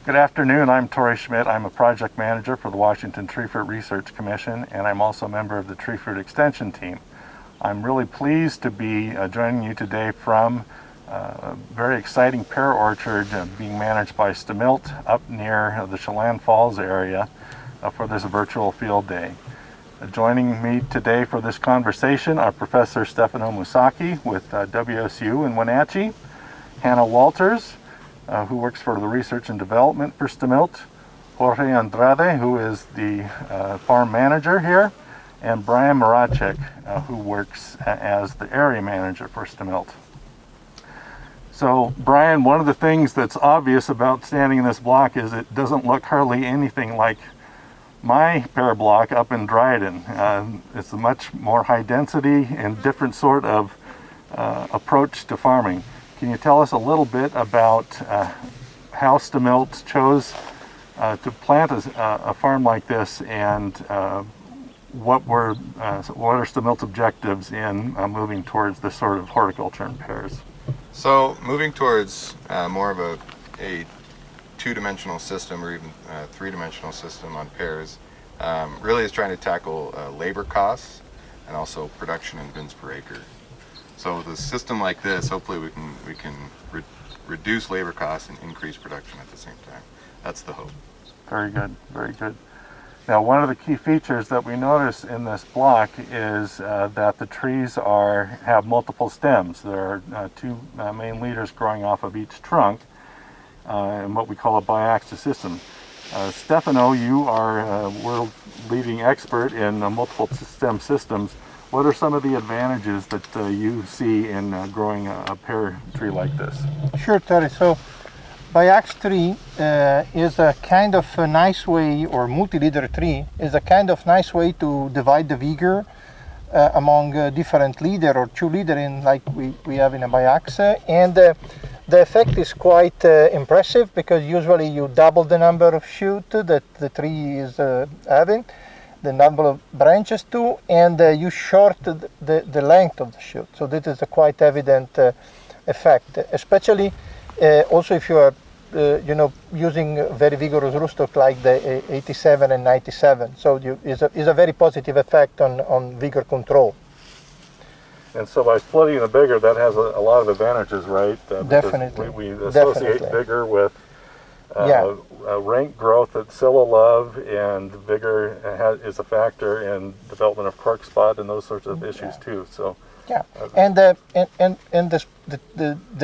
Good afternoon, I'm Tory Schmidt. I'm a project manager for the Washington Tree Fruit Research Commission, and I'm also a member of the Tree Fruit Extension team. I'm really pleased to be joining you today from a very exciting pear orchard being managed by Stemilt up near the Chelan Falls area for this virtual field day. Joining me today for this conversation are Professor Stefano Musacchi with WSU in Wenatchee, Hannah Walters, who works for the Research and Development for Stemilt, Jorge Andrade, who is the farm manager here, and Bryan Mrachek, who works as the area manager for Stemilt. So, Bryan, one of the things that's obvious about standing in this block is it doesn't look hardly anything like my pear block up in Dryden. It's a much more high density and different sort of approach to farming. Can you tell us a little bit about how Stemilt chose to plant a farm like this, and what are Stemilt's objectives in moving towards this sort of horticulture in pears? So moving towards more of a two-dimensional system, or even three-dimensional system on pears, really is trying to tackle labor costs and also production in bins per acre. So with a system like this, hopefully we can reduce labor costs and increase production at the same time. That's the hope. Very good, very good. Now, one of the key features that we notice in this block is that the trees have multiple stems. There are two main leaders growing off of each trunk in what we call a biaxial system. Stefano, you are a world-leading expert in multiple stem systems. What are some of the advantages that you see in growing a pear tree like this? Sure, Terry. So, biax tree is a kind of a nice way, or multi-leader tree is a kind of nice way to divide the vigor among different leader or two leader in like we have in a biax, and the effect is quite impressive, because usually you double the number of shoots that the tree is having, the number of branches too, and you shorten the length of the shoot. So this is a quite evident effect, especially also if you are using very vigorous rootstock like the 87 and 97. So is a very positive effect on vigor control. And so by splitting the vigor, that has a lot of advantages, right? Definitely. We associate vigor with rank growth that Scylla love, and vigor is a factor in development of cork spot and those sorts of issues too. So and there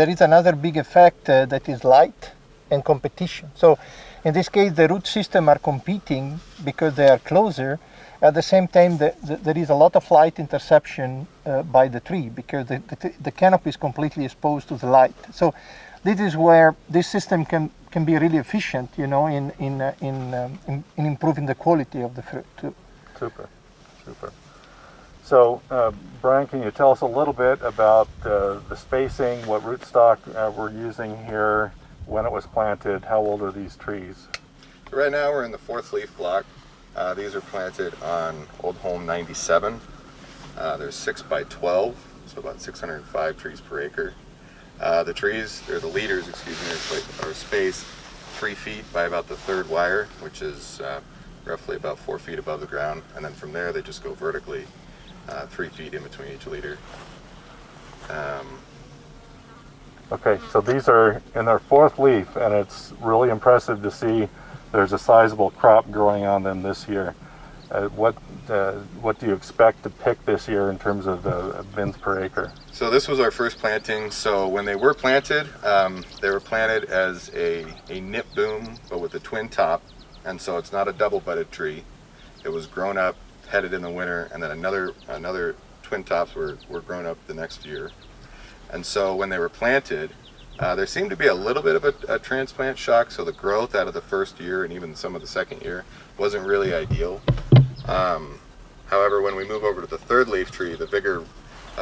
is another big effect that is light and competition. So in this case, the root system are competing because they are closer. At the same time, there is a lot of light interception by the tree, because the canopy is completely exposed to the light. So this is where this system can be really efficient, in improving the quality of the fruit too. Super. So, Bryan, can you tell us a little bit about the spacing, what rootstock we're using here, when it was planted, how old are these trees? Right now we're in the fourth leaf block. These are planted on Old Home 97. They're 6 by 12, so about 605 trees per acre. The leaders, are spaced 3 feet by about the third wire, which is roughly about 4 feet above the ground, and then from there they just go vertically 3 feet in between each leader. Okay, so these are in their fourth leaf, and it's really impressive to see there's a sizable crop growing on them this year. What do you expect to pick this year in terms of the bins per acre? So this was our first planting. So when they were planted as a nip boom, but with a twin top, and so it's not a double budded tree. It was grown up, headed in the winter, and then another twin tops were grown up the next year. And so when they were planted, there seemed to be a little bit of a transplant shock, so the growth out of the first year and even some of the second year wasn't really ideal. However, when we move over to the third leaf tree, the vigor,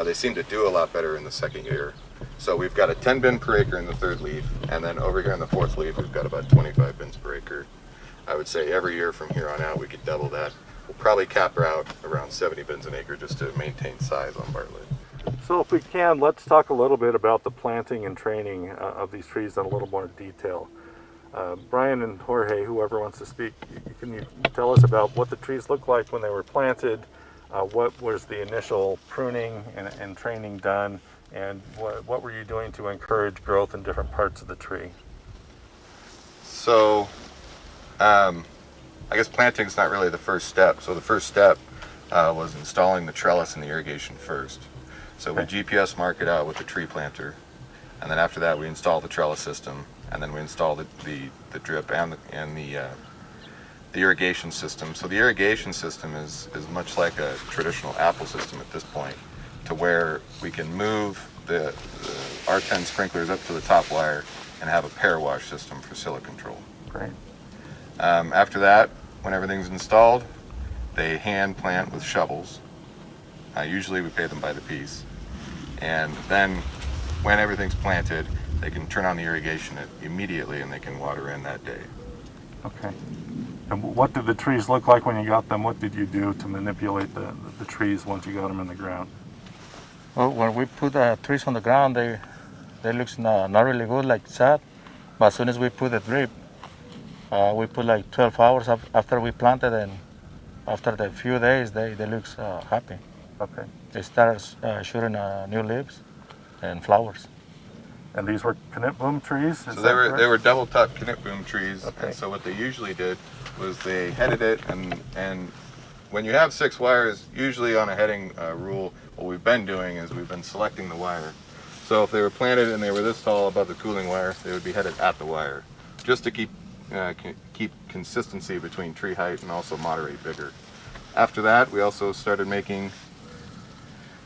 they seem to do a lot better in the second year. So we've got a 10 bin per acre in the third leaf, and then over here in the fourth leaf, we've got about 25 bins per acre. I would say every year from here on out, we could double that. We'll probably cap out around 70 bins an acre just to maintain size on Bartlett. So if we can, let's talk a little bit about the planting and training of these trees in a little more detail. Bryan and Jorge, whoever wants to speak, can you tell us about what the trees looked like when they were planted? What was the initial pruning and training done? And what were you doing to encourage growth in different parts of the tree? So, I guess planting is not really the first step. So the first step was installing the trellis and the irrigation first. So we GPS mark it out with the tree planter, and then after that we install the trellis system, and then we install the drip and the irrigation system. So the irrigation system is much like a traditional apple system at this point, to where we can move the R10 sprinklers up to the top wire and have a Pear wash system for psylla control. Great. After that, when everything's installed, they hand plant with shovels. Usually we pay them by the piece. And then when everything's planted, they can turn on the irrigation immediately and they can water in that day. Okay. And what did the trees look like when you got them? What did you do to manipulate the trees once you got them in the ground? Well, when we put the trees on the ground, they look not really good, like sad. But as soon as we put the drip, we put like 12 hours after we planted, and after the few days, they look happy. Okay. They start shooting new leaves and flowers. And these were knitboom trees? So they were double top knitboom trees. Okay. And so what they usually did was they headed it, and when you have 6 wires, usually on a heading rule, what we've been doing is we've been selecting the wire. So if they were planted and they were this tall above the cooling wire, they would be headed at the wire, just to keep consistency between tree height and also moderate vigor. After that, we also started making,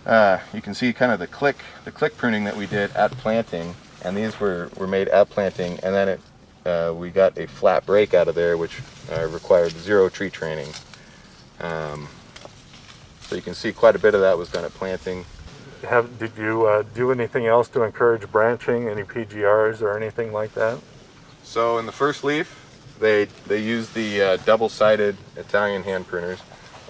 you can see kind of the click pruning that we did at planting, and these were made at planting, and then we got a flat break out of there, which required 0 tree training. So you can see quite a bit of that was done at planting. Did you do anything else to encourage branching, any PGRs or anything like that? So in the first leaf, they used the double-sided Italian hand pruners,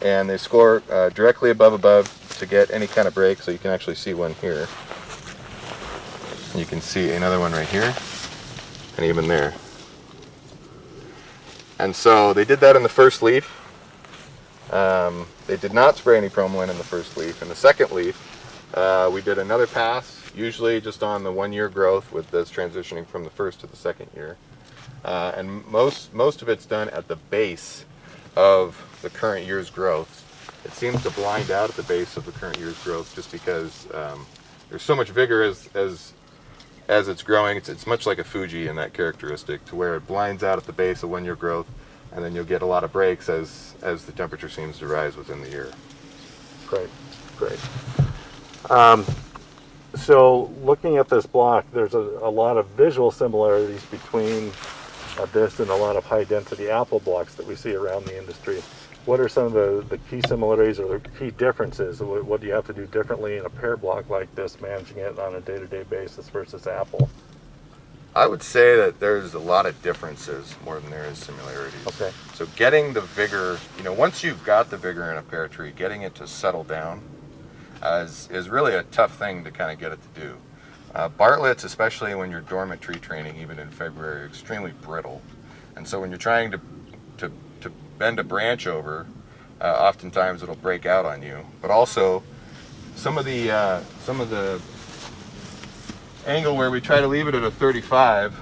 and they score directly above to get any kind of break. So you can actually see one here. You can see another one right here, and even there. And so they did that in the first leaf. They did not spray any Promoline in the first leaf. In the second leaf, we did another pass, usually just on the 1-year growth, with this transitioning from the first to the second year. And most of it's done at the base of the current year's growth. It seems to blind out at the base of the current year's growth just because there's so much vigor as it's growing. It's much like a Fuji in that characteristic, to where it blinds out at the base of 1-year growth, and then you'll get a lot of breaks as the temperature seems to rise within the year. Great. So looking at this block, there's a lot of visual similarities between this and a lot of high-density apple blocks that we see around the industry. What are some of the key similarities or the key differences? What do you have to do differently in a pear block like this, managing it on a day-to-day basis versus apple? I would say that there's a lot of differences more than there is similarities. Okay. So getting the vigor, once you've got the vigor in a pear tree, getting it to settle down is really a tough thing to kind of get it to do. Bartlett's, especially when you're dormant tree training, even in February, are extremely brittle. And so when you're trying to bend a branch over, oftentimes it'll break out on you. But also, some of the angle where we try to leave it at a 35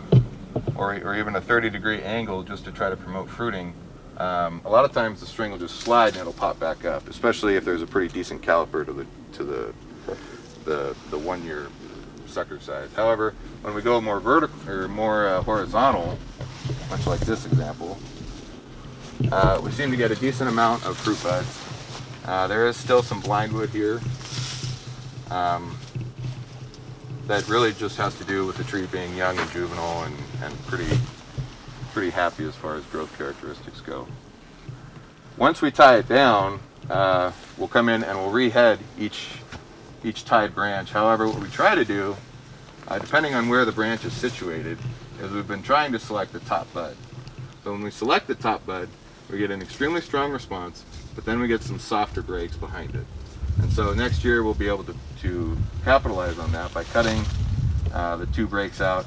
or even a 30-degree angle just to try to promote fruiting, a lot of times the string will just slide and it'll pop back up, especially if there's a pretty decent caliper to the 1-year sucker size. However, when we go more vertical or more horizontal, much like this example, we seem to get a decent amount of fruit buds. There is still some blindwood here. That really just has to do with the tree being young and juvenile and pretty happy as far as growth characteristics go. Once we tie it down, we'll come in and we'll rehead each tied branch. However, what we try to do, depending on where the branch is situated, is we've been trying to select the top bud. So when we select the top bud, we get an extremely strong response, but then we get some softer breaks behind it. And so next year we'll be able to capitalize on that by cutting the 2 breaks out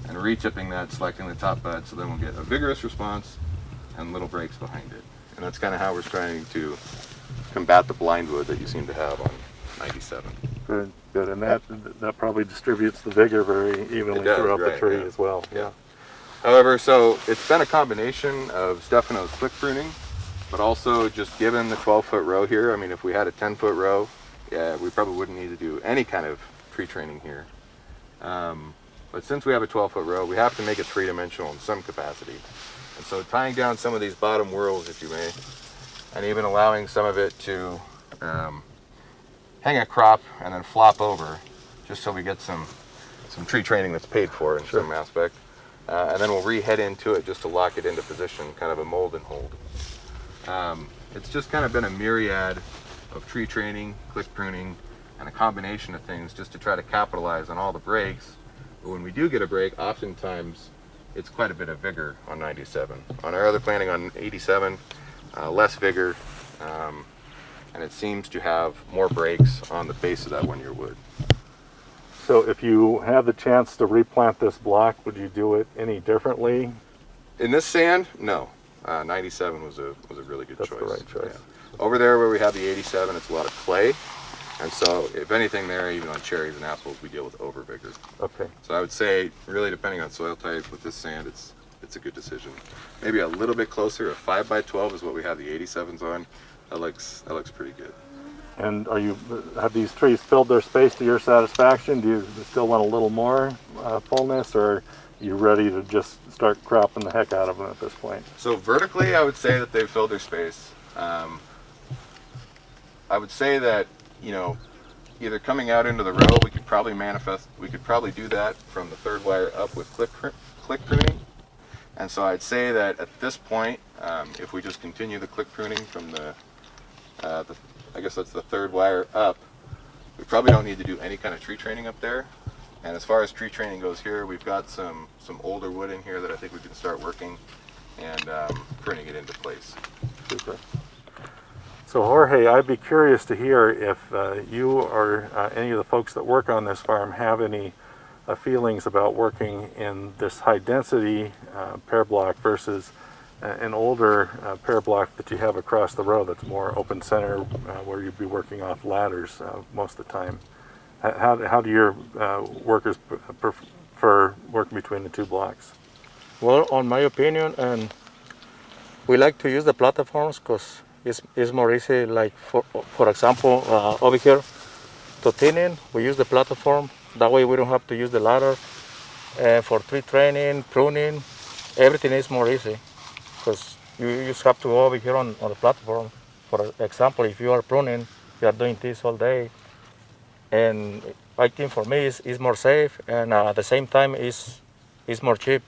and retipping that, selecting the top bud, so then we'll get a vigorous response and little breaks behind it. And that's kind of how we're trying to combat the blind wood that you seem to have on 97. Good, good. And that probably distributes the vigor very evenly It does, throughout the right, tree yeah. as well. Yeah. However, so it's been a combination of Stefano's click pruning, but also just given the 12-foot row here. I mean, if we had a 10-foot row, yeah, we probably wouldn't need to do any kind of tree training here. But since we have a 12-foot row, we have to make it three-dimensional in some capacity. And so tying down some of these bottom whorls, if you may, and even allowing some of it to hang a crop and then flop over, just so we get some tree training that's paid for in some aspect. And then we'll re-head into it just to lock it into position, kind of a mold and hold. It's just kind of been a myriad of tree training, click pruning, and a combination of things just to try to capitalize on all the breaks. But when we do get a break, oftentimes it's quite a bit of vigor on 97. On our other planting on 87, less vigor, and it seems to have more breaks on the base of that one-year wood. So if you had the chance to replant this block, would you do it any differently? In this sand, no. 97 was a really good choice. That's the right choice. Yeah. Over there where we have the 87, it's a lot of clay. And so if anything there, even on cherries and apples, we deal with over vigor. Okay. So I would say, really depending on soil type, with this sand, it's a good decision. Maybe a little bit closer, a 5x12 is what we have the 87s on. That looks pretty good. And have these trees filled their space to your satisfaction? Do you still want a little more fullness, or are you ready to just start cropping the heck out of them at this point? So vertically, I would say that they've filled their space. I would say that, you know, either coming out into the row, we could probably do that from the third wire up with click pruning. And so I'd say that at this point, if we just continue the click pruning from I guess that's the third wire up, we probably don't need to do any kind of tree training up there. And as far as tree training goes here, we've got some older wood in here that I think we can start working and pruning it into place. Super. So Jorge, I'd be curious to hear if you or any of the folks that work on this farm have any feelings about working in this high density pear block versus an older pear block that you have across the row that's more open center, where you'd be working off ladders most of the time. How do your workers prefer working between the two blocks? Well, on my opinion, we like to use the platforms because it's more easy. Like for example, over here to thinning, we use the platform. That way we don't have to use the ladder. For tree training, pruning, everything is more easy because you just have to go over here on the platform. For example, if you are pruning, you are doing this all day, and I think for me it's more safe, and at the same time it's more cheap.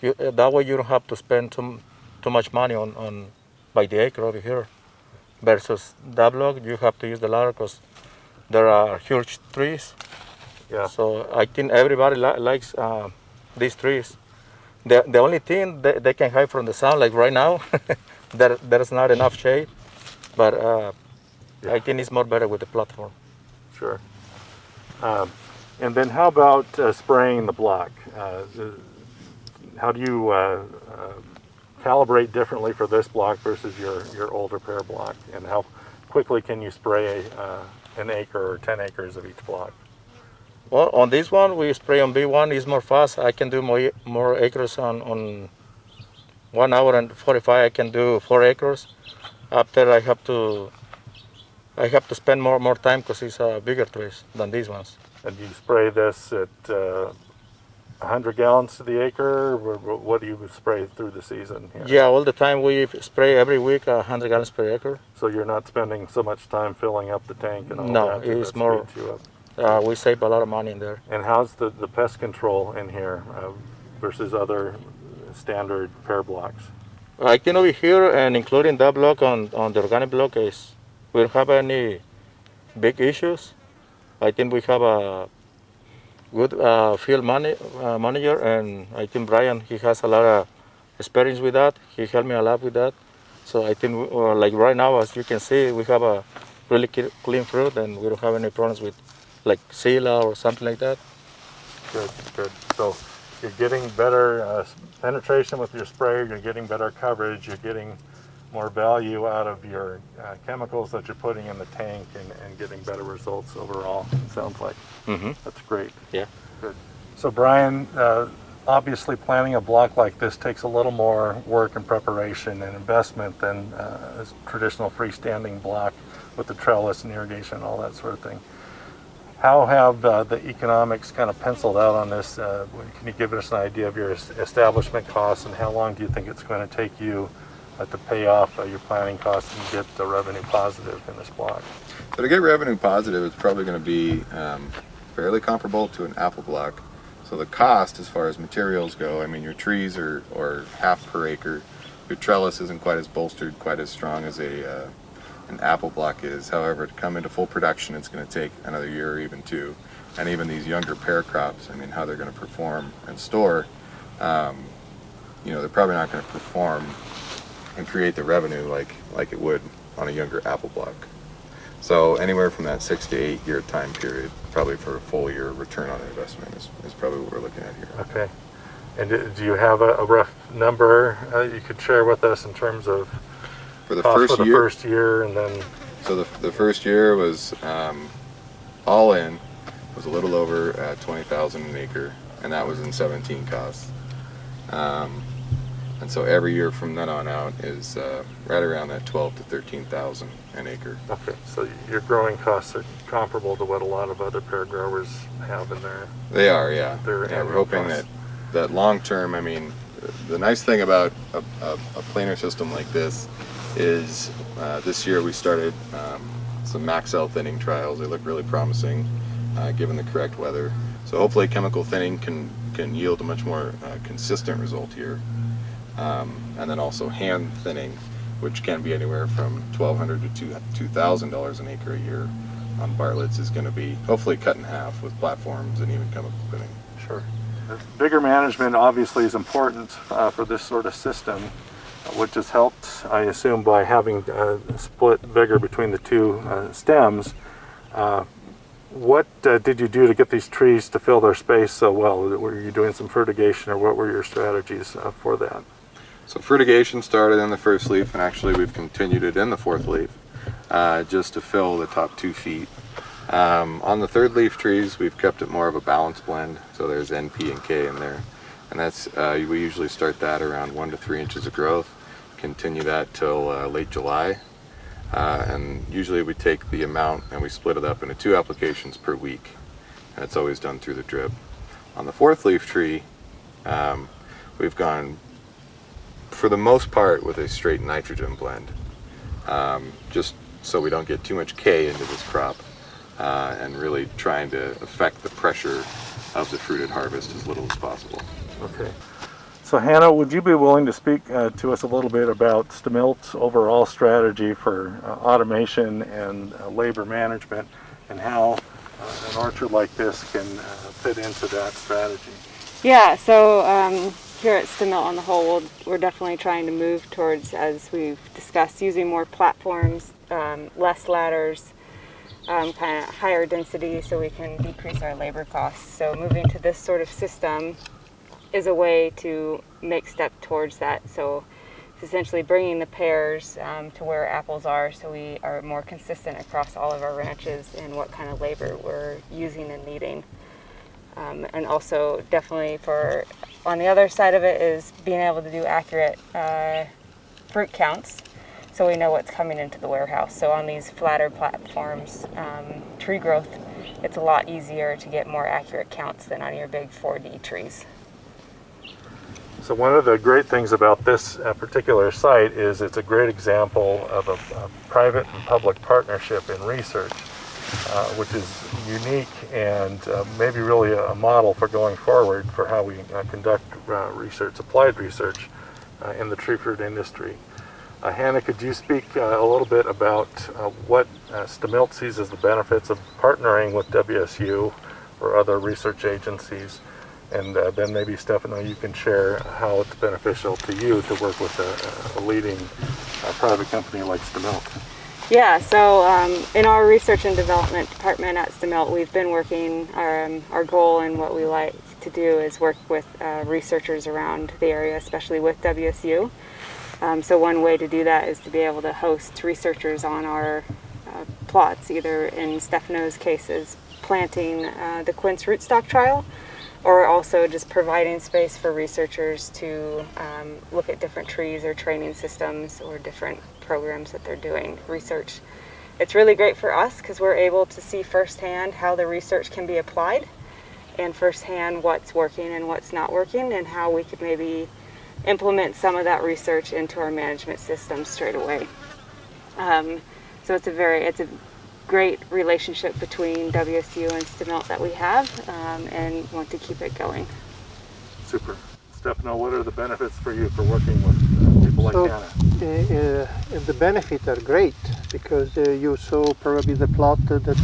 That way you don't have to spend too much money on by the acre over here. Versus that block, you have to use the ladder because there are huge trees. Yeah. So I think everybody likes these trees. The only thing they can hide from the sun, like right now, there's not enough shade. But Yeah. I think it's more better with the platform. Sure. And then how about spraying the block? How do you calibrate differently for this block versus your older pear block? And how quickly can you spray an acre or 10 acres of each block? Well, on this one, we spray on B1. It's more fast. I can do more acres on 1 hour and 45. I can do 4 acres. After I have to spend more time because it's bigger trees than these ones. And you spray this at 100 gallons to the acre? Or what do you spray through the season here? Yeah, all the time we spray every week 100 gallons per acre. So you're not spending so much time filling up the tank and all No, that? it's that more. speeds you up. We save a lot of money in there. And how's the pest control in here versus other standard pear blocks? I think over here, and including that block on the organic block, we don't have any big issues. I think we have a good field manager, and I think Bryan, he has a lot of experience with that. He helped me a lot with that. So I think, like right now, as you can see, we have a really clean fruit, and we don't have any problems with like Sela or something like that. Good, good. So you're getting better penetration with your sprayer, you're getting better coverage, you're getting more value out of your chemicals that you're putting in the tank, and getting better results overall, it sounds like. Mm-hmm. That's great. Yeah. Good. So Bryan, obviously planting a block like this takes a little more work and preparation and investment than a traditional freestanding block with the trellis and irrigation and all that sort of thing. How have the economics kind of penciled out on this? Can you give us an idea of your establishment costs, and how long do you think it's going to take you to pay off your planning costs and get the revenue positive in this block? So to get revenue positive, it's probably going to be fairly comparable to an apple block. So the cost, as far as materials go, I mean, your trees are half per acre. Your trellis isn't quite as bolstered, quite as strong as an apple block is. However, to come into full production, it's going to take another year or even two. And even these younger pear crops, I mean, how they're going to perform and store, you know, they're probably not going to perform and create the revenue like it would on a younger apple block. So anywhere from that 6 to 8 year time period, probably for a full year return on investment is probably what we're looking at here. Okay. And do you have a rough number you could share with us in terms of For the cost first for the year, first year, and then? so the first year was all in was a little over 20,000 an acre, and that was in 17 costs. And so every year from then on out is right around that 12 to 13,000 an acre. Okay, so your growing costs are comparable to what a lot of other pear growers have in there. They are, yeah. Their Yeah, we're annual hoping costs. that long term, I mean, the nice thing about a planer system like this is this year we started some max cell thinning trials. They look really promising given the correct weather. So hopefully chemical thinning can yield a much more consistent result here. And then also hand thinning, which can be anywhere from $1,200 to $2,000 an acre a year on Bartlett's, is going to be hopefully cut in half with platforms and even chemical thinning. Sure. Vigor management obviously is important for this sort of system, which is helped, I assume, by having split vigor between the two stems. What did you do to get these trees to fill their space so well? Were you doing some fertigation, or what were your strategies for that? So fertigation started in the first leaf, and actually we've continued it in the fourth leaf, just to fill the top 2 feet. On the third leaf trees, we've kept it more of a balanced blend, so there's NP and K in there. And that's we usually start that around 1 to 3 inches of growth, continue that till late July. And usually we take the amount and we split it up into 2 applications per week, and it's always done through the drip. On the fourth leaf tree, we've gone for the most part with a straight nitrogen blend, just so we don't get too much K into this crop, and really trying to affect the pressure of the fruited harvest as little as possible. Okay. So Hannah, would you be willing to speak to us a little bit about Stemilt's overall strategy for automation and labor management, and how an orchard like this can fit into that strategy? Yeah, so here at Stemilt on the whole, we're definitely trying to move towards, as we've discussed, using more platforms, less ladders, kind of higher density, so we can decrease our labor costs. So moving to this sort of system is a way to make step towards that. So it's essentially bringing the pears to where apples are, so we are more consistent across all of our ranches in what kind of labor we're using and needing. And also definitely on the other side of it is being able to do accurate fruit counts, so we know what's coming into the warehouse. So on these flatter platforms, tree growth, it's a lot easier to get more accurate counts than on your big 4D trees. So one of the great things about this particular site is it's a great example of a private and public partnership in research, which is unique and maybe really a model for going forward for how we conduct research, applied research in the tree fruit industry. Hannah, could you speak a little bit about what Stemilt sees as the benefits of partnering with WSU or other research agencies? And then maybe, Stefano, you can share how it's beneficial to you to work with a leading private company like Stemilt. Yeah, so in our research and development department at Stemilt, we've been working, our goal and what we like to do is work with researchers around the area, especially with WSU. So one way to do that is to be able to host researchers on our plots, either in Stefano's cases, planting the quince rootstock trial, or also just providing space for researchers to look at different trees or training systems or different programs that they're doing research. It's really great for us because we're able to see firsthand how the research can be applied and firsthand what's working and what's not working and how we could maybe implement some of that research into our management system straight away. So it's a great relationship between WSU and Stemilt that we have, and want to keep it going. Super. Stefano, what are the benefits for you for working with people like Hannah? The benefits are great because you saw probably the plot that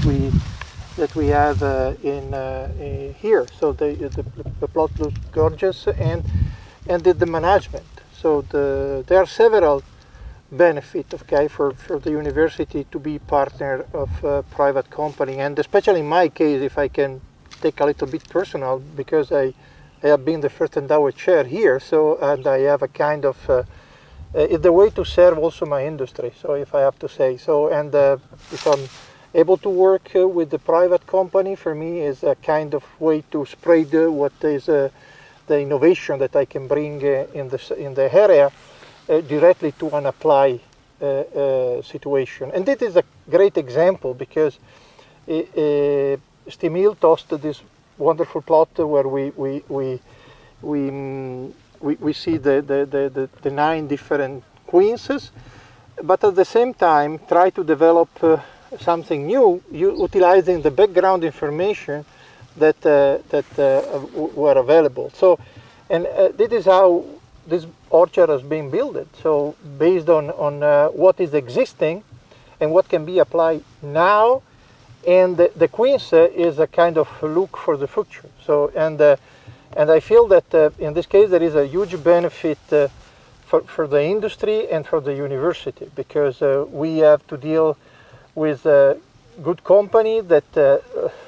we have in here. So the plot looks gorgeous, and the management. So there are several benefits, okay, for the university to be partner of a private company, and especially in my case, if I can take a little bit personal, because I have been the first endowed chair here, so, and I have a kind of it's the way to serve also my industry, so if I have to say so, and if I'm able to work with the private company, for me is a kind of way to spread what is the innovation that I can bring in the area directly to an apply situation. And this is a great example because Stemilt hosted this wonderful plot where we see the 9 different quinces, but at the same time try to develop something new, utilizing the background information that were available. So, and this is how this orchard has been built. So based on what is existing and what can be applied now, and the quince is a kind of look for the future. So and I feel that in this case there is a huge benefit for the industry and for the university, because we have to deal with a good company that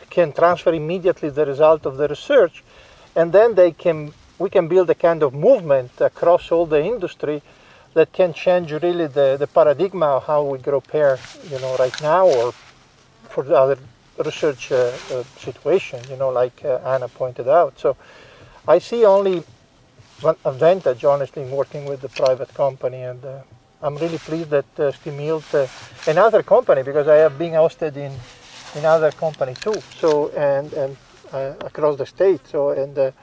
can transfer immediately the result of the research, and then we can build a kind of movement across all the industry that can change really the paradigm of how we grow pear, right now, or for the other research situation, like Anna pointed out. So I see only one advantage, honestly, in working with the private company, and I'm really pleased that Stemilt, another company, because I have been hosted in other company too, so and across the state. So and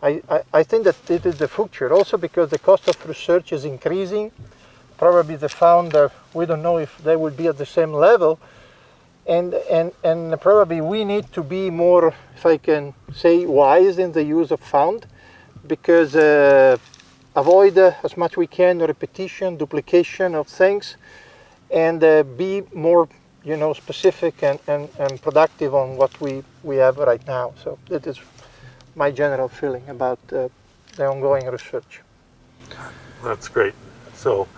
I think that it is the future, also because the cost of research is increasing. Probably the founder, we don't know if they will be at the same level, and probably we need to be more, if I can say, wise in the use of fund, because avoid as much we can repetition, duplication of things, and be more specific and productive on what we have right now. So that is my general feeling about the ongoing research. That's great. So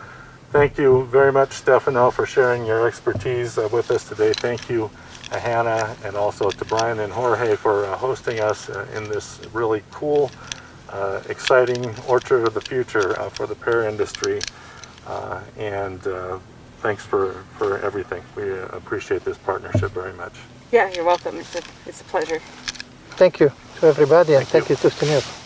thank you very much, Stefano, for sharing your expertise with us today. Thank you, Hannah, and also to Bryan and Jorge for hosting us in this really cool, exciting orchard of the future for the pear industry. And thanks for everything. We appreciate this partnership very much. Yeah, you're welcome. It's a pleasure. Thank you to everybody, and thank you to Stemilt.